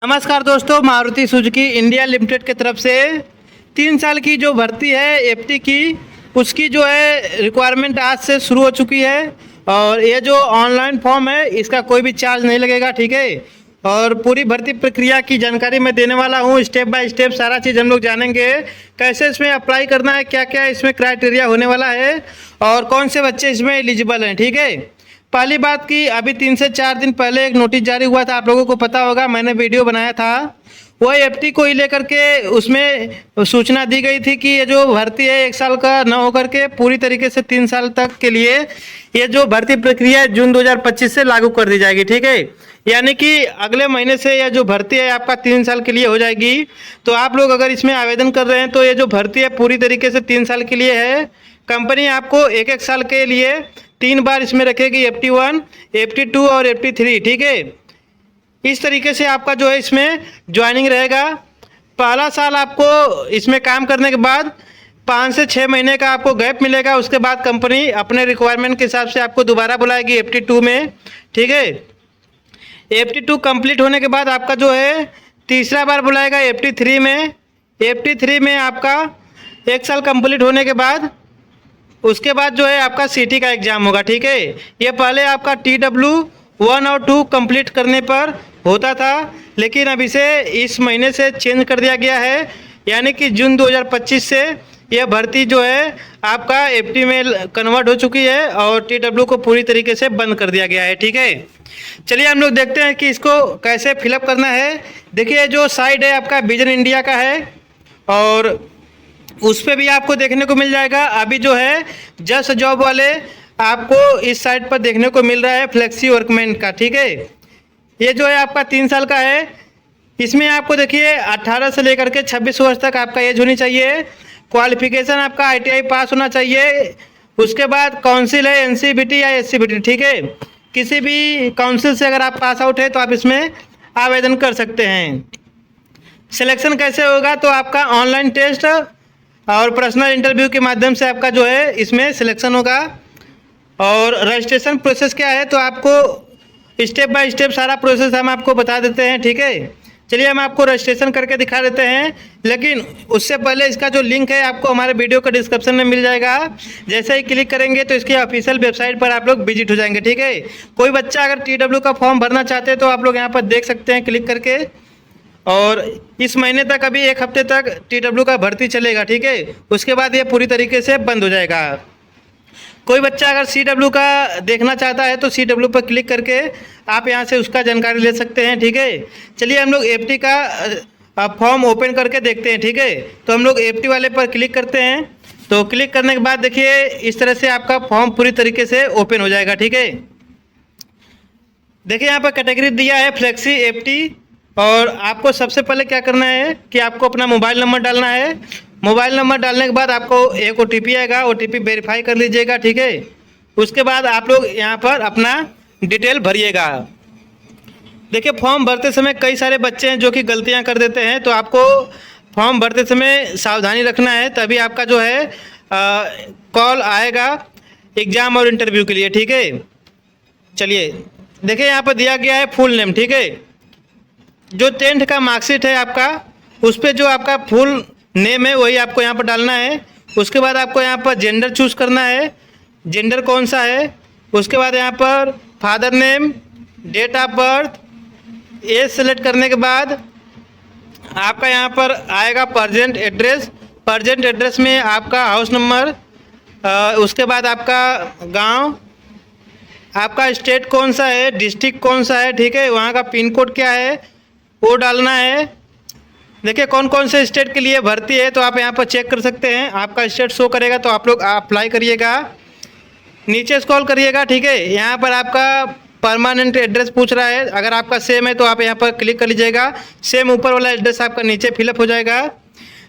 नमस्कार दोस्तों, Maruti Suzuki India limited की तरफ से 3 साल की जो भर्ती है एफटी की, उसकी जो है रिक्वायरमेंट आज से शुरू हो चुकी है। और ये जो ऑनलाइन फॉर्म है इसका कोई भी चार्ज नहीं लगेगा, ठीक है। और पूरी भर्ती प्रक्रिया की जानकारी मैं देने वाला हूँ, स्टेप बाय स्टेप सारा चीज़ हम लोग जानेंगे। कैसे इसमें अप्लाई करना है, क्या क्या इसमें क्राइटेरिया होने वाला है और कौन से बच्चे इसमें एलिजिबल हैं, ठीक है। पहली बात की अभी 3 से 4 दिन पहले एक नोटिस जारी हुआ था, आप लोगों को पता होगा, मैंने वीडियो बनाया था। वह एफटी को ही लेकर के उसमें सूचना दी गई थी कि ये जो भर्ती है 1 साल का न होकर के पूरी तरीके से 3 साल तक के लिए ये जो भर्ती प्रक्रिया है जून 2025 से लागू कर दी जाएगी, ठीक है। यानी कि अगले महीने से यह जो भर्ती है आपका 3 साल के लिए हो जाएगी। तो आप लोग अगर इसमें आवेदन कर रहे हैं तो ये जो भर्ती है पूरी तरीके से 3 साल के लिए है। कंपनी आपको 1-1 साल के लिए 3 बार इसमें रखेगी, FT1, FT2 और FT3, ठीक है। इस तरीके से आपका जो है इसमें ज्वाइनिंग रहेगा। पहला साल आपको इसमें काम करने के बाद 5 से 6 महीने का आपको गैप मिलेगा। उसके बाद कंपनी अपने रिक्वायरमेंट के हिसाब से आपको दोबारा बुलाएगी FT2 में, ठीक है। FT2 कंप्लीट होने के बाद आपका जो है तीसरा बार बुलाएगा FT3 में। FT3 में आपका 1 साल कंप्लीट होने के बाद उसके बाद जो है आपका CT का एग्ज़ाम होगा, ठीक है। ये पहले आपका TW1 और 2 कंप्लीट करने पर होता था, लेकिन अब इसे इस महीने से चेंज कर दिया गया है। यानी कि जून 2025 से यह भर्ती जो है आपका FT में कन्वर्ट हो चुकी है और TW को पूरी तरीके से बंद कर दिया गया है, ठीक है। चलिए हम लोग देखते हैं कि इसको कैसे फिलअप करना है। देखिए जो साइड है आपका विजन इंडिया का है और उस पर भी आपको देखने को मिल जाएगा। अभी जो है जस्ट जॉब वाले आपको इस साइड पर देखने को मिल रहा है फ्लेक्सी वर्कमैन का, ठीक है। ये जो है आपका 3 साल का है। इसमें आपको देखिए 18 से लेकर के 26 वर्ष तक आपका एज होनी चाहिए। क्वालिफिकेशन आपका ITI पास होना चाहिए। उसके बाद काउंसिल है NCVT या SCVT, ठीक है। किसी भी काउंसिल से अगर आप पास आउट है तो आप इसमें आवेदन कर सकते हैं। सिलेक्शन कैसे होगा, तो आपका ऑनलाइन टेस्ट और पर्सनल इंटरव्यू के माध्यम से आपका जो है इसमें सिलेक्शन होगा। और रजिस्ट्रेशन प्रोसेस क्या है, तो आपको स्टेप बाय स्टेप सारा प्रोसेस हम आपको बता देते हैं, ठीक है। चलिए हम आपको रजिस्ट्रेशन करके दिखा देते हैं, लेकिन उससे पहले इसका जो लिंक है आपको हमारे वीडियो के डिस्क्रिप्शन में मिल जाएगा। जैसे ही क्लिक करेंगे तो इसकी ऑफिशियल वेबसाइट पर आप लोग विजिट हो जाएंगे, ठीक है। कोई बच्चा अगर TW का फॉर्म भरना चाहते हैं तो आप लोग यहाँ पर देख सकते हैं क्लिक करके। और इस महीने तक अभी 1 हफ्ते तक TW का भर्ती चलेगा, ठीक है। उसके बाद ये पूरी तरीके से बंद हो जाएगा। कोई बच्चा अगर CW का देखना चाहता है तो CW पर क्लिक करके आप यहाँ से उसका जानकारी ले सकते हैं, ठीक है। चलिए हम लोग FT का फॉर्म ओपन करके देखते हैं, ठीक है। तो हम लोग FT वाले पर क्लिक करते हैं। तो क्लिक करने के बाद देखिए इस तरह से आपका फॉर्म पूरी तरीके से ओपन हो जाएगा, ठीक है। देखिए यहाँ पर कैटेगरी दिया है फ्लेक्सी FT। और आपको सबसे पहले क्या करना है कि आपको अपना मोबाइल नंबर डालना है। मोबाइल नंबर डालने के बाद आपको एक OTP आएगा, OTP वेरीफाई कर लीजिएगा, ठीक है। उसके बाद आप लोग यहाँ पर अपना डिटेल भरिएगा। देखिए फॉर्म भरते समय कई सारे बच्चे हैं जो कि गलतियाँ कर देते हैं, तो आपको फॉर्म भरते समय सावधानी रखना है, तभी आपका जो है कॉल आएगा एग्ज़ाम और इंटरव्यू के लिए, ठीक है। चलिए देखिए यहाँ पर दिया गया है फुल नेम, ठीक है। जो 10th का मार्कशीट है आपका, उस पर जो आपका फुल नेम है वही आपको यहाँ पर डालना है। उसके बाद आपको यहाँ पर जेंडर चूज़ करना है, जेंडर कौन सा है। उसके बाद यहाँ पर father name, date of birth, age select करने के बाद आपका यहाँ पर आएगा प्रेजेंट एड्रेस। प्रेजेंट एड्रेस में आपका हाउस नंबर, उसके बाद आपका गांव, आपका स्टेट कौन सा है, डिस्ट्रिक्ट कौन सा है, ठीक है। वहाँ का पिन कोड क्या है वो डालना है। देखिए कौन कौन से स्टेट के लिए भर्ती है तो आप यहाँ पर चेक कर सकते हैं। आपका स्टेट शो करेगा तो आप लोग अप्लाई करिएगा। नीचे स्क्रॉल करिएगा, ठीक है। यहाँ पर आपका परमानेंट एड्रेस पूछ रहा है, अगर आपका सेम है तो आप यहाँ पर क्लिक कर लीजिएगा। सेम ऊपर वाला एड्रेस आपका नीचे फिलअप हो जाएगा।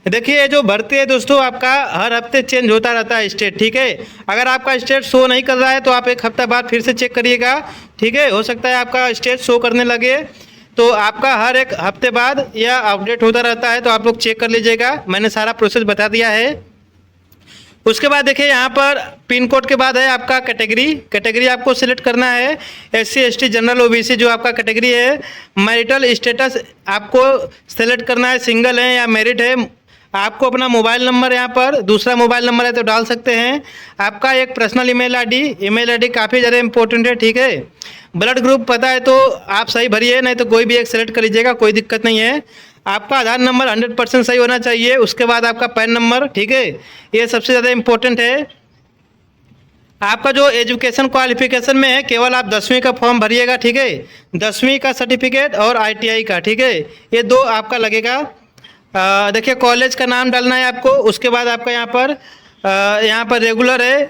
देखिए ये जो भर्ती है दोस्तों आपका हर हफ्ते चेंज होता रहता है स्टेट, ठीक है। अगर आपका स्टेट शो नहीं कर रहा है तो आप 1 हफ्ता बाद फिर से चेक करिएगा, ठीक है। हो सकता है आपका स्टेट शो करने लगे, तो आपका हर 1 हफ्ते बाद यह अपडेट होता रहता है, तो आप लोग चेक कर लीजिएगा। मैंने सारा प्रोसेस बता दिया है। उसके बाद देखिए यहाँ पर पिन कोड के बाद है आपका कैटेगरी। कैटेगरी आपको सिलेक्ट करना है SC ST जनरल OBC जो आपका कैटेगरी है। मैरिटल स्टेटस आपको सेलेक्ट करना है, सिंगल है या मैरिड है। आपको अपना मोबाइल नंबर यहाँ पर, दूसरा मोबाइल नंबर है तो डाल सकते हैं। आपका एक पर्सनल ईमेल आईडी काफ़ी ज़्यादा इंपॉर्टेंट है, ठीक है। ब्लड ग्रुप पता है तो आप सही भरिए, नहीं तो कोई भी एक सेलेक्ट कर लीजिएगा, कोई दिक्कत नहीं है। आपका आधार नंबर 100% सही होना चाहिए। उसके बाद आपका पैन नंबर, ठीक है, ये सबसे ज़्यादा इम्पोर्टेंट है। आपका जो एजुकेशन क्वालिफिकेशन में है, केवल आप 10वीं का फॉर्म भरिएगा, ठीक है। 10वीं का सर्टिफिकेट और ITI का, ठीक है, ये 2 आपका लगेगा। देखिए कॉलेज का नाम डालना है आपको। उसके बाद आपका यहाँ पर रेगुलर है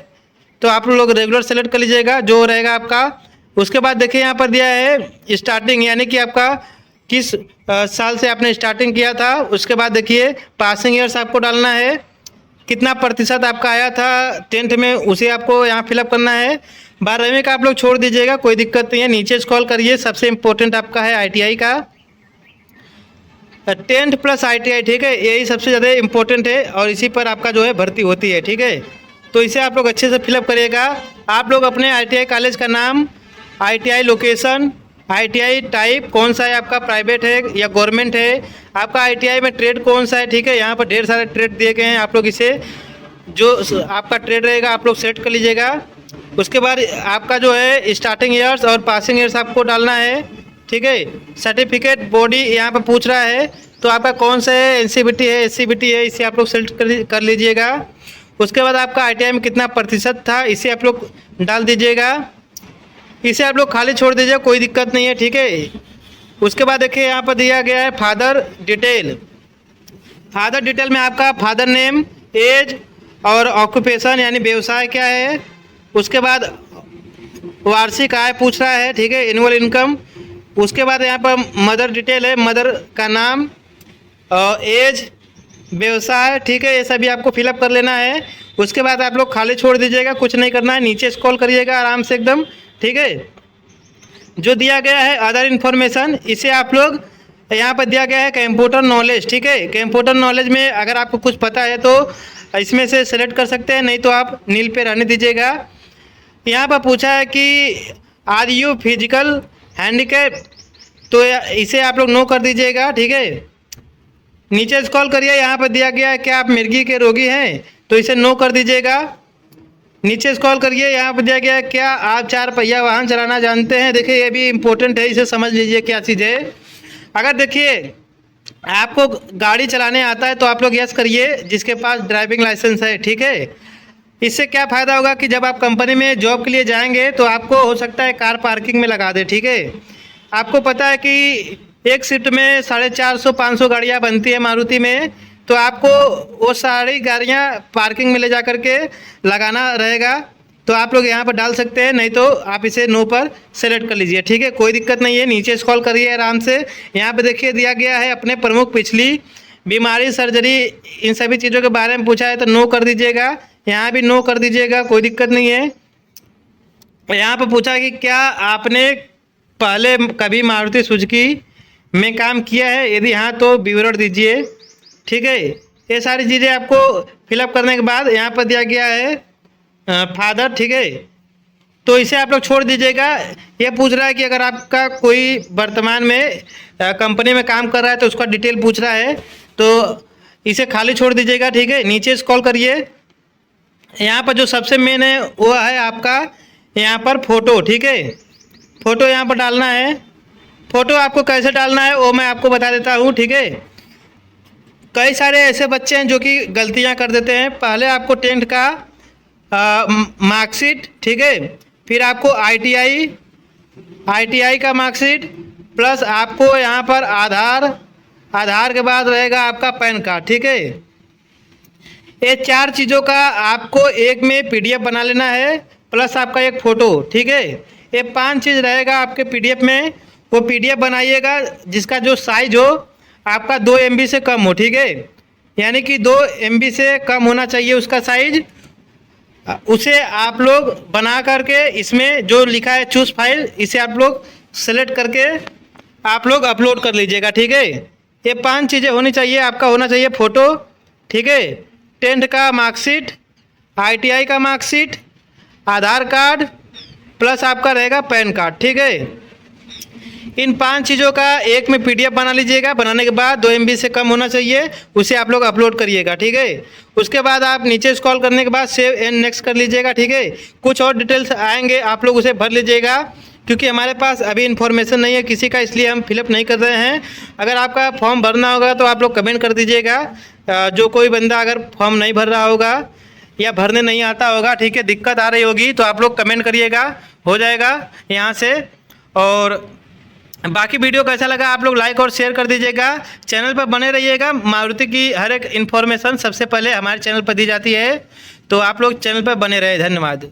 तो आप लोग रेगुलर सेलेक्ट कर लीजिएगा जो रहेगा आपका। उसके बाद देखिए यहाँ पर दिया है स्टार्टिंग, यानी कि आपका किस साल से आपने स्टार्टिंग किया था। उसके बाद देखिए पासिंग ईयर्स आपको डालना है, कितना प्रतिशत आपका आया था 10th में, उसे आपको यहाँ फिलअप करना है। 12वीं का आप लोग छोड़ दीजिएगा, कोई दिक्कत नहीं है। नीचे स्क्रॉल करिए, सबसे इम्पोर्टेंट आपका है ITI का, 10th प्लस ITI, ठीक है, यही सबसे ज़्यादा इम्पोर्टेंट है और इसी पर आपका जो है भर्ती होती है, ठीक है। तो इसे आप लोग अच्छे से फिलअप करिएगा। आप लोग अपने ITI कॉलेज का नाम, ITI लोकेशन, ITI टाइप कौन सा है आपका, प्राइवेट है या गवर्नमेंट है, आपका ITI में ट्रेड कौन सा है, ठीक है। यहाँ पर ढेर सारे ट्रेड दिए गए हैं, आप लोग इसे जो आपका ट्रेड रहेगा आप लोग सेलेक्ट कर लीजिएगा। उसके बाद आपका जो है स्टार्टिंग ईयर्स और पासिंग ईयर्स आपको डालना है, ठीक है। सर्टिफिकेट बॉडी यहाँ पर पूछ रहा है तो आपका कौन सा है, NCBT है, SCBT है, इसे आप लोग सेलेक्ट कर लीजिएगा। उसके बाद आपका ITI में कितना प्रतिशत था इसे आप लोग डाल दीजिएगा। इसे आप लोग खाली छोड़ दीजिए, कोई दिक्कत नहीं है, ठीक है। उसके बाद देखिए यहाँ पर दिया गया है फादर डिटेल। फादर डिटेल में आपका फादर नेम, एज और ऑक्यूपेशन यानी व्यवसाय क्या है। उसके बाद वार्षिक आय पूछ रहा है, ठीक है, एनुअल इनकम। उसके बाद यहाँ पर मदर डिटेल है, मदर का नाम, एज, व्यवसाय, ठीक है, ये सभी आपको फिलअप कर लेना है। उसके बाद आप लोग खाली छोड़ दीजिएगा, कुछ नहीं करना है। नीचे स्क्रॉल करिएगा आराम से एकदम, ठीक है। जो दिया गया है अदर इन्फॉर्मेशन, इसे आप लोग यहाँ पर दिया गया है कंप्यूटर नॉलेज, ठीक है। कंप्यूटर नॉलेज में अगर आपको कुछ पता है तो इसमें से सेलेक्ट कर सकते हैं, नहीं तो आप नील पे रहने दीजिएगा। यहाँ पर पूछा है कि आर यू फिजिकल हैंडीकैप, तो इसे आप लोग नो कर दीजिएगा, ठीक है। नीचे स्क्रॉल करिए, यहाँ पर दिया गया है क्या आप मिर्गी के रोगी हैं, तो इसे नो कर दीजिएगा। नीचे स्क्रॉल करिए, यहाँ पर दिया गया है क्या आप 4 पहिया वाहन चलाना जानते हैं। देखिए ये भी इम्पोर्टेंट है, इसे समझ लीजिए क्या चीज़ है। अगर देखिए आपको गाड़ी चलाने आता है तो आप लोग यस करिए, जिसके पास ड्राइविंग लाइसेंस है, ठीक है। इससे क्या फ़ायदा होगा कि जब आप कंपनी में जॉब के लिए जाएंगे तो आपको हो सकता है कार पार्किंग में लगा दे, ठीक है। आपको पता है कि एक शिफ्ट में 450-500 गाड़ियाँ बनती है मारुति में, तो आपको वो सारी गाड़ियाँ पार्किंग में ले जा कर के लगाना रहेगा। तो आप लोग यहाँ पर डाल सकते हैं, नहीं तो आप इसे नो पर सेलेक्ट कर लीजिए, ठीक है, कोई दिक्कत नहीं है। नीचे स्क्रॉल करिए आराम से, यहाँ पे देखिए दिया गया है अपने प्रमुख पिछली बीमारी, सर्जरी, इन सभी चीज़ों के बारे में पूछा है तो नो कर दीजिएगा। यहाँ भी नो कर दीजिएगा, कोई दिक्कत नहीं है। यहाँ पर पूछा कि क्या आपने पहले कभी मारुति सुजुकी में काम किया है, यदि हाँ तो विवरण दीजिए, ठीक है। ये सारी चीज़ें आपको फिलअप करने के बाद यहाँ पर दिया गया है फादर, ठीक है, तो इसे आप लोग छोड़ दीजिएगा। ये पूछ रहा है कि अगर आपका कोई वर्तमान में कंपनी में काम कर रहा है तो उसका डिटेल पूछ रहा है, तो इसे खाली छोड़ दीजिएगा, ठीक है। नीचे स्क्रॉल करिए, यहाँ पर जो सबसे मेन है वो है आपका यहाँ पर फ़ोटो, ठीक है। फ़ोटो यहाँ पर डालना है। फ़ोटो आपको कैसे डालना है वो मैं आपको बता देता हूँ, ठीक है। कई सारे ऐसे बच्चे हैं जो कि गलतियाँ कर देते हैं। पहले आपको 10th का मार्कशीट, ठीक है, फिर आपको ITI का मार्कशीट, प्लस आपको यहाँ पर आधार के बाद रहेगा आपका पैन कार्ड, ठीक है। ये 4 चीज़ों का आपको एक में PDF बना लेना है, प्लस आपका एक फ़ोटो, ठीक है। ये 5 चीज़ रहेगा आपके PDF में, वो PDF बनाइएगा जिसका जो साइज हो आपका 2 MB से कम हो, ठीक है, यानी कि 2 MB से कम होना चाहिए उसका साइज। उसे आप लोग बना करके इसमें जो लिखा है चूज फाइल, इसे आप लोग सेलेक्ट करके आप लोग अपलोड कर लीजिएगा, ठीक है। ये 5 चीज़ें होनी चाहिए। आपका होना चाहिए फ़ोटो, ठीक है, 10th का मार्कशीट, ITI का मार्कशीट, आधार कार्ड प्लस आपका रहेगा पैन कार्ड, ठीक है। इन 5 चीज़ों का एक में PDF बना लीजिएगा। बनाने के बाद 2 MB से कम होना चाहिए, उसे आप लोग अपलोड करिएगा, ठीक है। उसके बाद आप नीचे स्क्रॉल करने के बाद सेव एंड नेक्स्ट कर लीजिएगा, ठीक है। कुछ और डिटेल्स आएंगे, आप लोग उसे भर लीजिएगा, क्योंकि हमारे पास अभी इन्फॉर्मेशन नहीं है किसी का, इसलिए हम फिलअप नहीं कर रहे हैं। अगर आपका फॉर्म भरना होगा तो आप लोग कमेंट कर दीजिएगा। जो कोई बंदा अगर फॉर्म नहीं भर रहा होगा या भरने नहीं आता होगा, ठीक है, दिक्कत आ रही होगी, तो आप लोग कमेंट करिएगा, हो जाएगा यहाँ से। और बाकी वीडियो कैसा लगा आप लोग लाइक और शेयर कर दीजिएगा। चैनल पर बने रहिएगा, मारुति की हर एक इन्फॉर्मेशन सबसे पहले हमारे चैनल पर दी जाती है, तो आप लोग चैनल पर बने रहे। धन्यवाद।